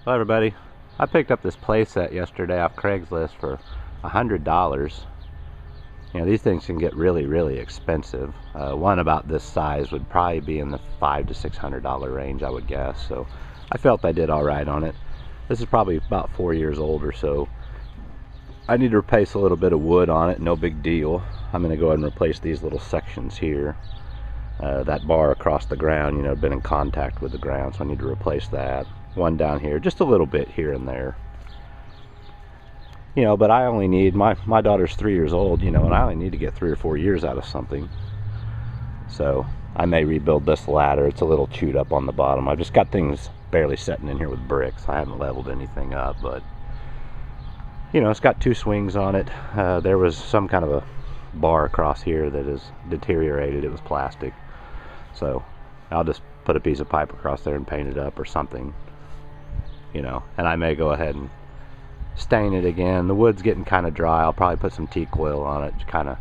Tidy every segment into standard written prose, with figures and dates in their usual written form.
Hello everybody. I picked up this playset yesterday off Craigslist for $100. You know, these things can get really expensive. One about this size would probably be in the $500 to $600 range, I would guess. So I felt I did alright on it. This is probably about 4 years old or so. I need to replace a little bit of wood on it, no big deal. I'm going to go ahead and replace these little sections here. That bar across the ground, you know, been in contact with the ground, so I need to replace that. One down here, just a little bit here and there. You know, but I only need, my daughter's 3 years old, you know, and I only need to get 3 or 4 years out of something. So I may rebuild this ladder. It's a little chewed up on the bottom. I've just got things barely setting in here with bricks. I haven't leveled anything up, but you know, it's got 2 swings on it. There was some kind of a bar across here that is deteriorated. It was plastic, so I'll just put a piece of pipe across there and paint it up or something, you know. And I may go ahead and stain it again. The wood's getting kind of dry. I'll probably put some teak oil on it to kind of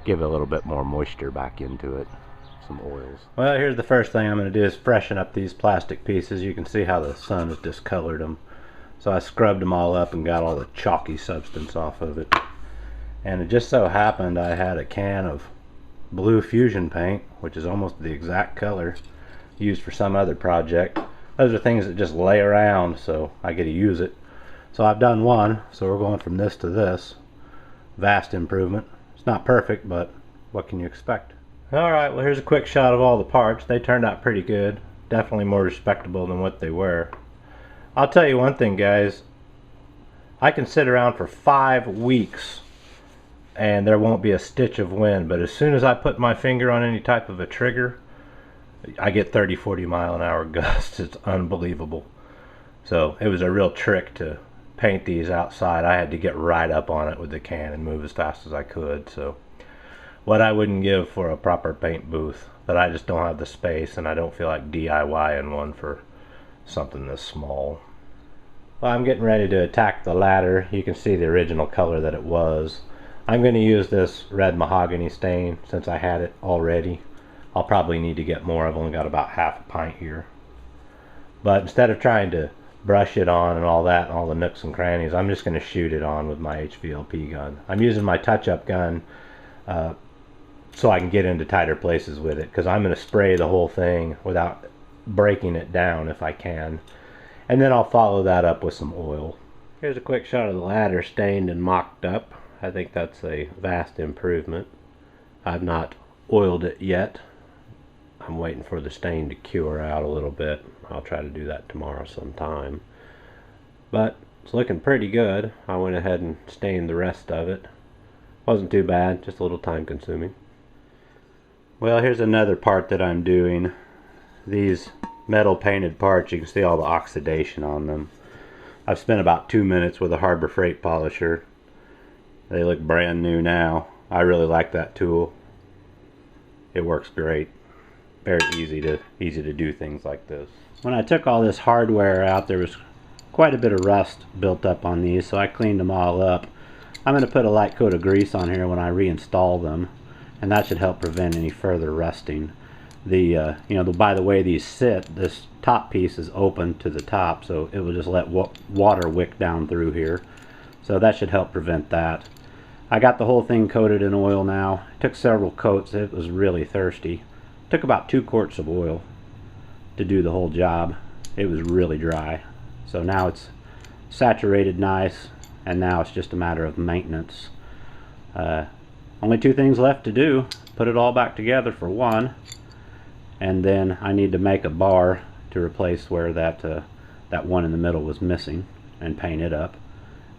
give it a little bit more moisture back into it. Some oils. Well, here's the first thing I'm going to do is freshen up these plastic pieces. You can see how the sun has discolored them. So I scrubbed them all up and got all the chalky substance off of it. And it just so happened I had a can of blue fusion paint, which is almost the exact color used for some other project. Those are things that just lay around, so I get to use it. So I've done one, so we're going from this to this. Vast improvement. It's not perfect, but what can you expect? Alright, well here's a quick shot of all the parts. They turned out pretty good. Definitely more respectable than what they were. I'll tell you one thing, guys. I can sit around for 5 weeks and there won't be a stitch of wind, but as soon as I put my finger on any type of a trigger, I get 30-40 mile an hour gusts. It's unbelievable. So it was a real trick to paint these outside. I had to get right up on it with the can and move as fast as I could. So what I wouldn't give for a proper paint booth, but I just don't have the space and I don't feel like DIYing one for something this small. Well, I'm getting ready to attack the ladder. You can see the original color that it was. I'm going to use this red mahogany stain since I had it already. I'll probably need to get more. I've only got about half a pint here. But instead of trying to brush it on and all that and all the nooks and crannies, I'm just going to shoot it on with my HVLP gun. I'm using my touch-up gun so I can get into tighter places with it, because I'm going to spray the whole thing without breaking it down if I can. And then I'll follow that up with some oil. Here's a quick shot of the ladder stained and mocked up. I think that's a vast improvement. I've not oiled it yet. I'm waiting for the stain to cure out a little bit. I'll try to do that tomorrow sometime. But it's looking pretty good. I went ahead and stained the rest of it. Wasn't too bad, just a little time consuming. Well, here's another part that I'm doing. These metal painted parts, you can see all the oxidation on them. I've spent about 2 minutes with a Harbor Freight polisher. They look brand new now. I really like that tool. It works great. Very easy to do things like this. When I took all this hardware out, there was quite a bit of rust built up on these, so I cleaned them all up. I'm going to put a light coat of grease on here when I reinstall them, and that should help prevent any further rusting. You know, by the way these sit, this top piece is open to the top, so it will just let water wick down through here. So that should help prevent that. I got the whole thing coated in oil now. It took several coats. It was really thirsty. It took about 2 quarts of oil to do the whole job. It was really dry. So now it's saturated nice, and now it's just a matter of maintenance. Only 2 things left to do. Put it all back together for one, and then I need to make a bar to replace where that one in the middle was missing and paint it up,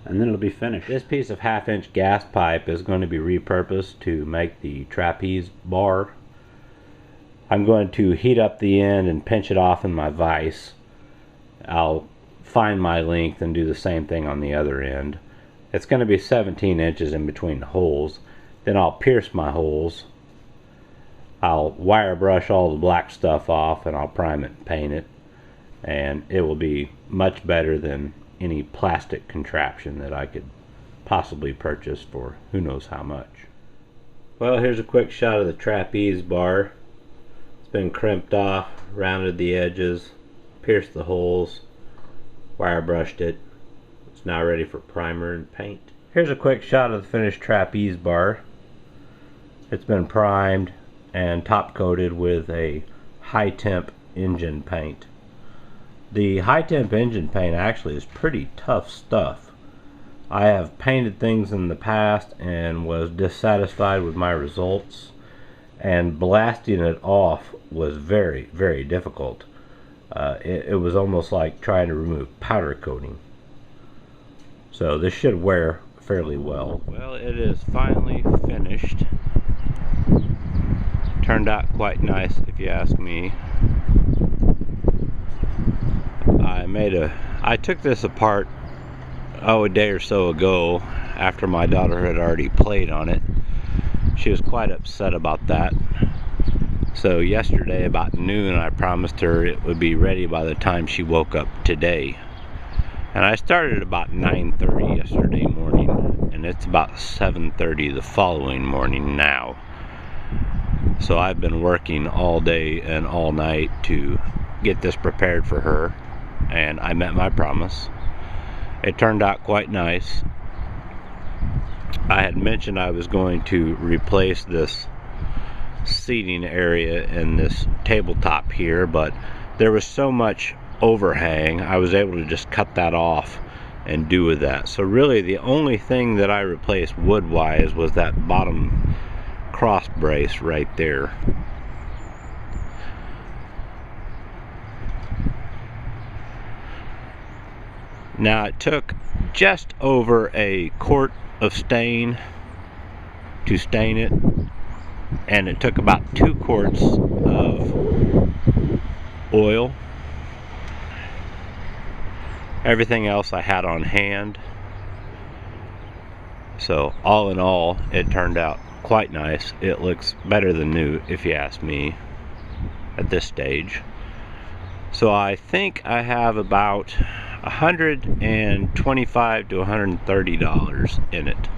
and then it'll be finished. This piece of 1/2-inch gas pipe is going to be repurposed to make the trapeze bar. I'm going to heat up the end and pinch it off in my vise. I'll find my length and do the same thing on the other end. It's going to be 17 inches in between the holes. Then I'll pierce my holes. I'll wire brush all the black stuff off, and I'll prime it and paint it, and it will be much better than any plastic contraption that I could possibly purchase for who knows how much. Well, here's a quick shot of the trapeze bar. It's been crimped off, rounded the edges, pierced the holes. wire brushed it. It's now ready for primer and paint. Here's a quick shot of the finished trapeze bar. It's been primed and top coated with a high temp engine paint. The high temp engine paint actually is pretty tough stuff. I have painted things in the past and was dissatisfied with my results, and blasting it off was very, very difficult. It was almost like trying to remove powder coating. So this should wear fairly well. Well, it is finally finished. Turned out quite nice, if you ask me. I took this apart a day or so ago after my daughter had already played on it. She was quite upset about that. So yesterday about noon I promised her it would be ready by the time she woke up today. And I started about 9:30 yesterday morning, and it's about 7:30 the following morning now. So I've been working all day and all night to get this prepared for her, and I met my promise. It turned out quite nice. I had mentioned I was going to replace this seating area in this tabletop here, but there was so much overhang I was able to just cut that off and do with that. So really the only thing that I replaced wood wise was that bottom cross brace right there. Now it took just over a quart of stain to stain it, and it took about 2 quarts of oil. Everything else I had on hand. So all in all, it turned out quite nice. It looks better than new, if you ask me, at this stage. So I think I have about $125 to $130 in it.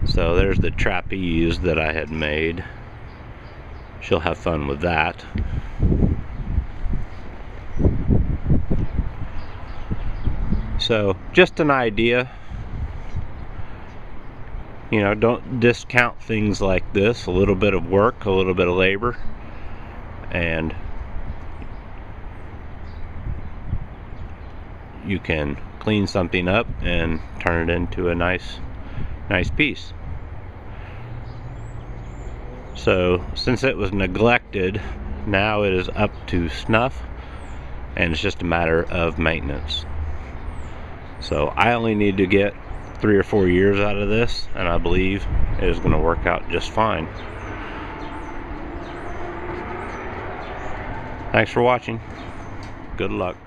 So there's the trapeze that I had made. She'll have fun with that. So just an idea. You know, don't discount things like this. A little bit of work, a little bit of labor, and you can clean something up and turn it into a nice piece. So since it was neglected, now it is up to snuff, and it's just a matter of maintenance. So I only need to get 3 or 4 years out of this, and I believe it is going to work out just fine. Thanks for watching. Good luck.